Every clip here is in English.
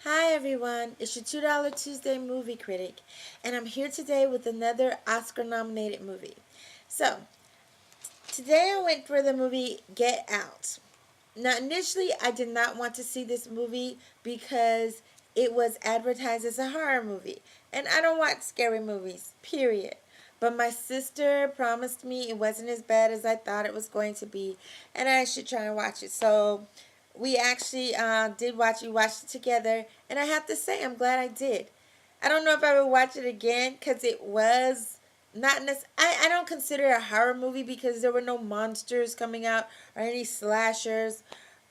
Hi everyone, it's your $2 Tuesday movie critic, and I'm here today with another Oscar nominated movie. So, today I went for the movie Get Out. Now, initially, I did not want to see this movie because it was advertised as a horror movie, and I don't watch scary movies, period. But my sister promised me it wasn't as bad as I thought it was going to be, and I should try and watch it. So, we actually did watch. We watched it together, and I have to say, I'm glad I did. I don't know if I would watch it again because it was not necessarily. I don't consider it a horror movie because there were no monsters coming out or any slashers,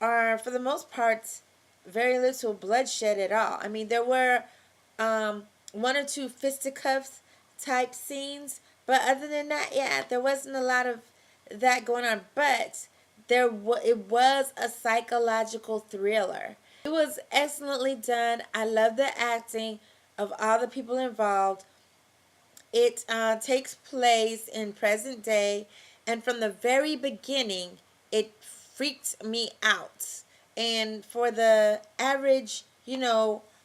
or for the most part, very little bloodshed at all. I mean, there were one or two fisticuffs type scenes, but other than that, yeah, there wasn't a lot of that going on. But it was a psychological thriller. It was excellently done. I love the acting of all the people involved. It takes place in present day, and from the very beginning, it freaked me out. And for the average,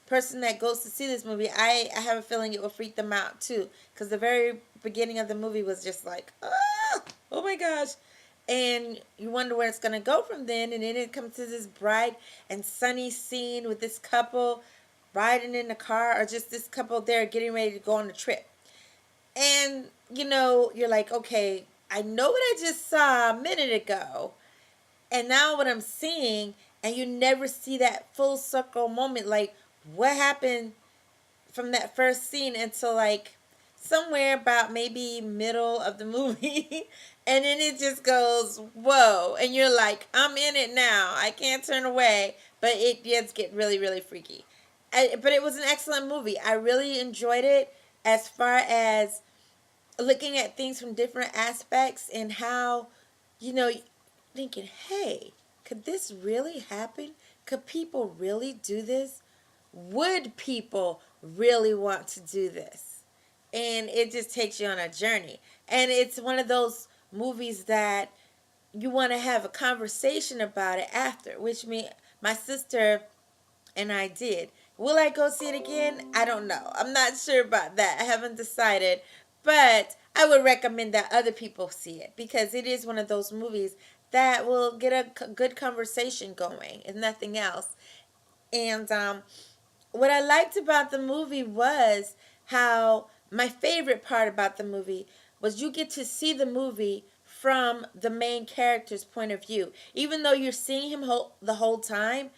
person that goes to see this movie, I have a feeling it will freak them out too, because the very beginning of the movie was just like, oh my gosh. And you wonder where it's going to go from then. And then it comes to this bright and sunny scene with this couple riding in the car, or just this couple there getting ready to go on a trip. And, you're like, okay, I know what I just saw a minute ago. And now what I'm seeing, and you never see that full circle moment. Like, what happened from that first scene until, like, somewhere about maybe middle of the movie. And then it just goes, whoa. And you're like, I'm in it now. I can't turn away. But it does get really, really freaky. But it was an excellent movie. I really enjoyed it as far as looking at things from different aspects, and how, you know, thinking, hey, could this really happen? Could people really do this? Would people really want to do this? And it just takes you on a journey. And it's one of those movies that you want to have a conversation about it after, which my sister and I did. Will I go see it again? I don't know. I'm not sure about that. I haven't decided. But I would recommend that other people see it, because it is one of those movies that will get a good conversation going, if nothing else. And what I liked about the movie was how my favorite part about the movie was you get to see the movie from the main character's point of view. Even though you're seeing him the whole time,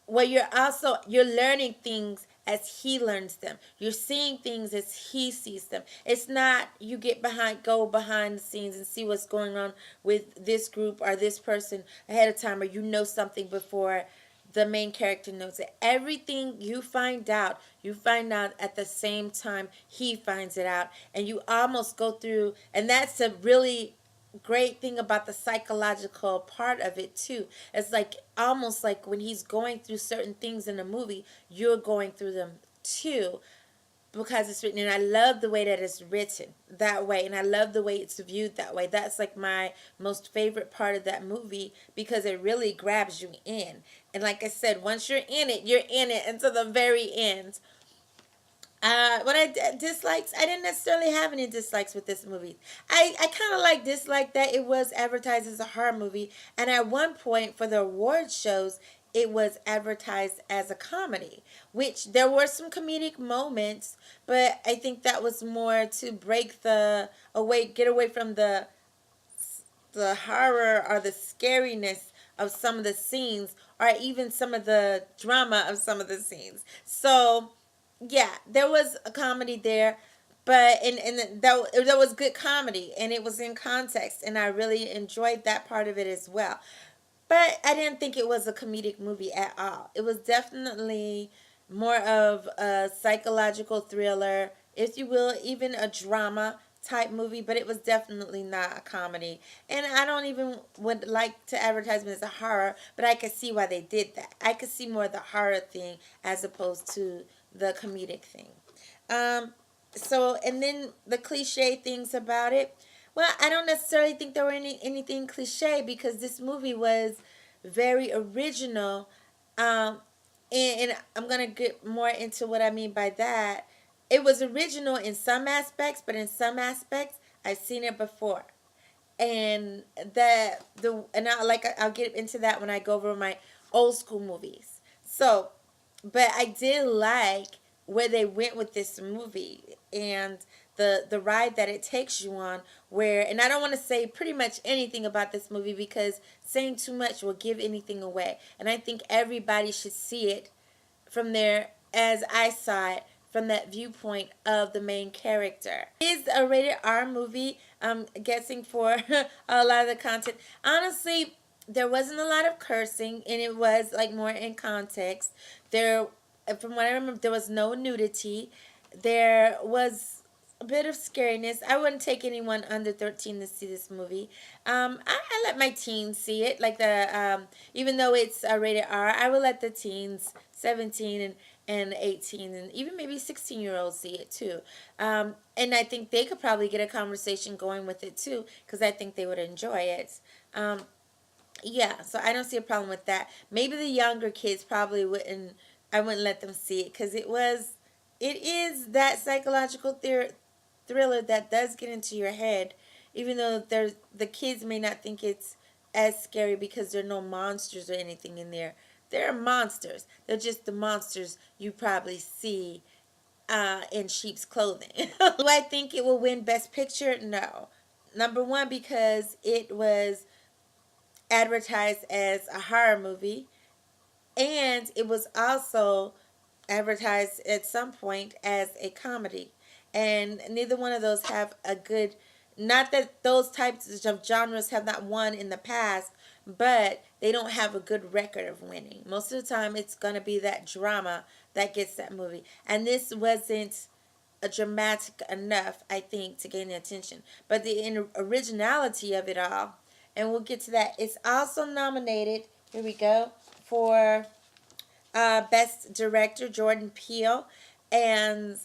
where you're learning things as he learns them. You're seeing things as he sees them. It's not you go behind the scenes and see what's going on with this group or this person ahead of time, or something before the main character knows it. Everything you find out at the same time he finds it out, and you almost go through, and that's a really great thing about the psychological part of it too. It's like almost like when he's going through certain things in a movie, you're going through them too, because it's written. And I love the way that it's written that way, and I love the way it's viewed that way. That's like my most favorite part of that movie, because it really grabs you in. And like I said, once you're in it until the very end. What dislikes, I didn't necessarily have any dislikes with this movie. I kind of dislike that it was advertised as a horror movie, and at one point for the award shows, it was advertised as a comedy, which there were some comedic moments, but I think that was more to get away from the horror or the scariness of some of the scenes, or even some of the drama of some of the scenes. So yeah, there was a comedy there, but that was good comedy, and it was in context, and I really enjoyed that part of it as well. But I didn't think it was a comedic movie at all. It was definitely more of a psychological thriller, if you will, even a drama type movie, but it was definitely not a comedy. And I don't even would like to advertise it as a horror, but I could see why they did that. I could see more of the horror thing as opposed to the comedic thing. And then the cliche things about it. Well, I don't necessarily think there were anything cliche, because this movie was very original. Um, and I'm gonna get more into what I mean by that. It was original in some aspects, but in some aspects, I've seen it before, and I'll get into that when I go over my old school movies. So, but I did like where they went with this movie and the ride that it takes you on. Where, and I don't want to say pretty much anything about this movie because saying too much will give anything away, and I think everybody should see it from there as I saw it from that viewpoint of the main character. It is a rated R movie, I'm guessing, for a lot of the content. Honestly, there wasn't a lot of cursing, and it was like more in context. There, from what I remember, there was no nudity. There was a bit of scariness. I wouldn't take anyone under 13 to see this movie. I let my teens see it, like even though it's rated R, I would let the teens, 17 and 18 and even maybe 16-year-olds see it too. And I think they could probably get a conversation going with it too, because I think they would enjoy it. Yeah, so I don't see a problem with that. Maybe the younger kids probably wouldn't. I wouldn't let them see it because it is that psychological thriller that does get into your head, even though the kids may not think it's as scary because there are no monsters or anything in there. There are monsters. They're just the monsters you probably see in sheep's clothing. Do I think it will win Best Picture? No. Number one, because it was advertised as a horror movie, and it was also advertised at some point as a comedy. And neither one of those have a good, not that those types of genres have not won in the past, but they don't have a good record of winning. Most of the time, it's going to be that drama that gets that movie. And this wasn't a dramatic enough, I think, to gain the attention. But the originality of it all, and we'll get to that. It's also nominated, here we go, for Best Director, Jordan Peele. And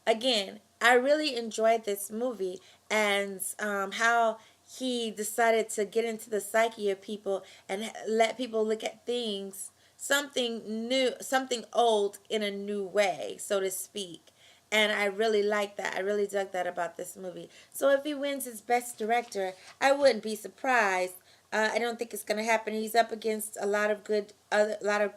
again, I really enjoyed this movie and how he decided to get into the psyche of people and let people look at things, something new, something old in a new way, so to speak. And I really like that. I really dug that about this movie. So if he wins his Best Director, I wouldn't be surprised. I don't think it's gonna happen. He's up against a lot of good, other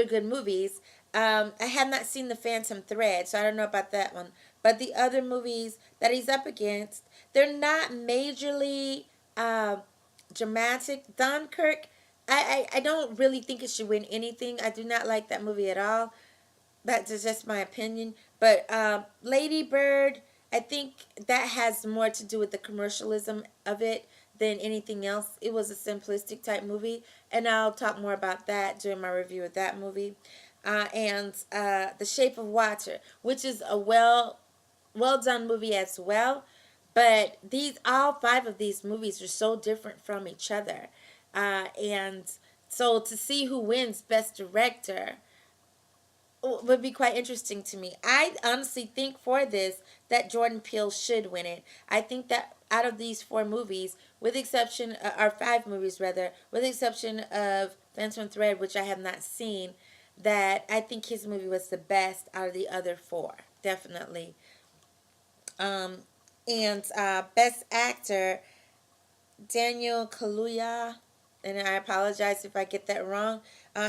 good movies. I have not seen The Phantom Thread, so I don't know about that one. But the other movies that he's up against, they're not majorly dramatic. Dunkirk, I don't really think it should win anything. I do not like that movie at all. That's just my opinion. But Lady Bird, I think that has more to do with the commercialism of it than anything else. It was a simplistic type movie, and I'll talk more about that during my review of that movie. And The Shape of Water, which is a well done movie as well. But all five of these movies are so different from each other, and so to see who wins Best Director would be quite interesting to me. I honestly think for this that Jordan Peele should win it. I think that out of these four movies, with exception, or five movies rather, with exception of Phantom Thread, which I have not seen, that I think his movie was the best out of the other four, definitely. Um, and Best Actor, Daniel Kaluuya, and I apologize if I get that wrong.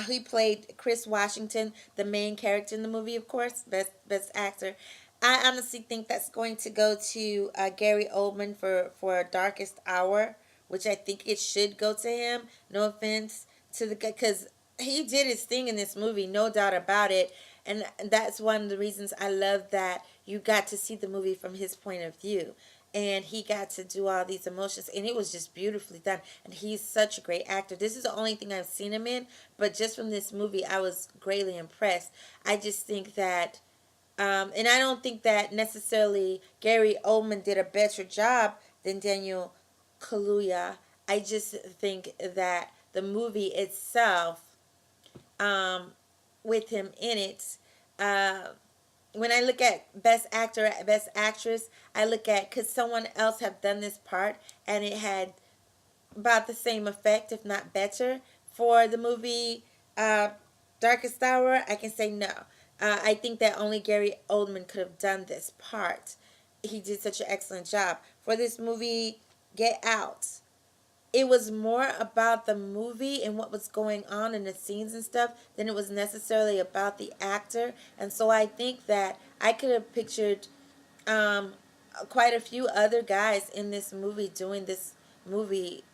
He played Chris Washington, the main character in the movie, of course, best actor. I honestly think that's going to go to Gary Oldman for Darkest Hour, which I think it should go to him. No offense to the guy, because he did his thing in this movie, no doubt about it. And that's one of the reasons I love that you got to see the movie from his point of view. And he got to do all these emotions, and it was just beautifully done. And he's such a great actor. This is the only thing I've seen him in, but just from this movie, I was greatly impressed. I just think that, and I don't think that necessarily Gary Oldman did a better job than Daniel Kaluuya. I just think that the movie itself, with him in it, when I look at Best Actor, Best Actress, I look at, could someone else have done this part and it had about the same effect, if not better, for the movie Darkest Hour, I can say no. I think that only Gary Oldman could have done this part. He did such an excellent job. For this movie, Get Out, it was more about the movie and what was going on in the scenes and stuff than it was necessarily about the actor. And so I think that I could have pictured um, quite a few other guys in this movie doing this movie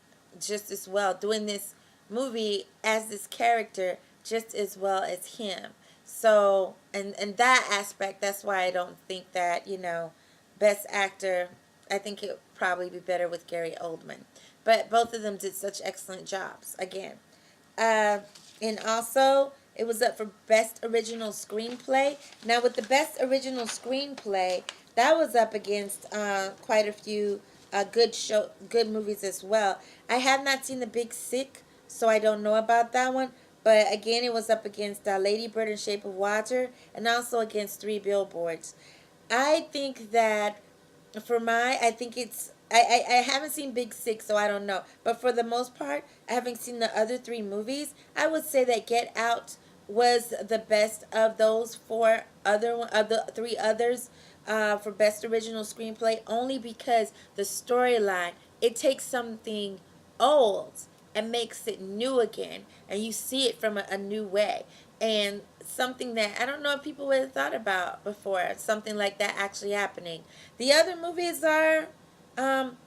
just as well, doing this movie as this character just as well as him. So, and that aspect, that's why I don't think that, best actor, I think it would probably be better with Gary Oldman. But both of them did such excellent jobs. Again, uh, and also it was up for best original screenplay. Now with the best original screenplay, that was up against quite a few good movies as well. I have not seen The Big Sick, so I don't know about that one. But again, it was up against Lady Bird and Shape of Water, and also against Three Billboards. I think that I think I haven't seen Big Sick, so I don't know. But for the most part, having seen the other three movies, I would say that Get Out was the best of those of the three others for best original screenplay, only because the storyline, it takes something old and makes it new again, and you see it from a new way, and something that I don't know if people would have thought about before, something like that actually happening. The other movies are um,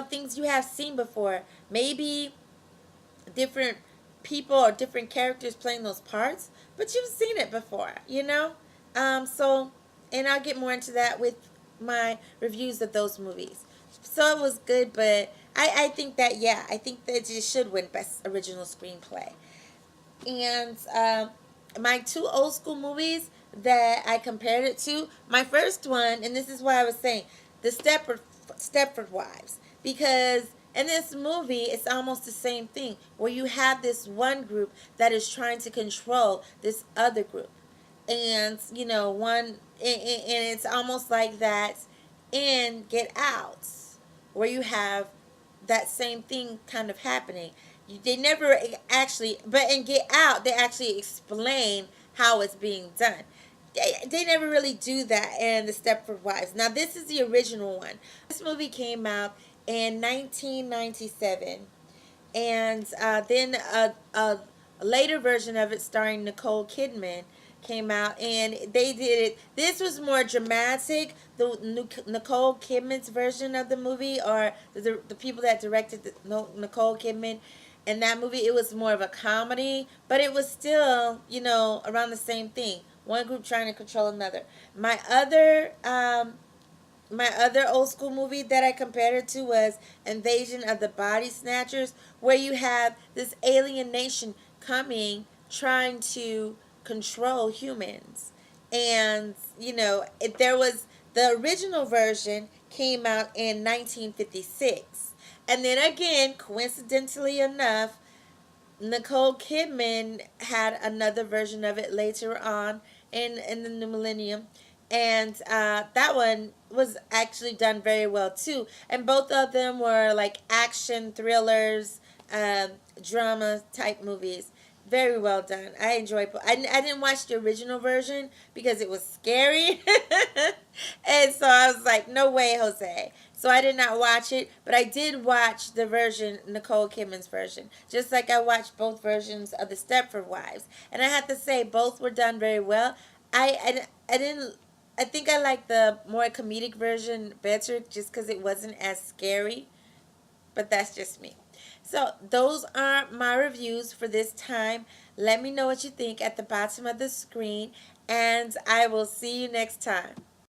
things you have seen before. Maybe different people or different characters playing those parts, but you've seen it before. So, and I'll get more into that with my reviews of those movies. So it was good, but I think that, yeah, I think that it should win Best Original Screenplay. And my two old school movies that I compared it to, my first one, and this is why I was saying, the Stepford Wives, because in this movie it's almost the same thing where you have this one group that is trying to control this other group, and and it's almost like that in Get Out, where you have that same thing kind of happening. They never actually, but in Get Out, they actually explain how it's being done. They never really do that in the Stepford Wives. Now, this is the original one. This movie came out in 1997, and then a later version of it starring Nicole Kidman came out, and they did it. This was more dramatic. The Nicole Kidman's version of the movie, or the people that directed Nicole Kidman in that movie, it was more of a comedy, but it was still, around the same thing. One group trying to control another. My other old school movie that I compared it to was Invasion of the Body Snatchers, where you have this alien nation coming trying to control humans. And, there was the original version came out in 1956. And then again, coincidentally enough, Nicole Kidman had another version of it later on in the new millennium, and that one was actually done very well too. And both of them were like action thrillers, drama type movies. Very well done. I enjoyed. I didn't watch the original version because it was scary, and so I was like, "No way, Jose." So I did not watch it, but I did watch the version, Nicole Kidman's version, just like I watched both versions of the Stepford Wives, and I have to say both were done very well. I didn't. I think I like the more comedic version better, just because it wasn't as scary. But that's just me. So those are my reviews for this time. Let me know what you think at the bottom of the screen, and I will see you next time.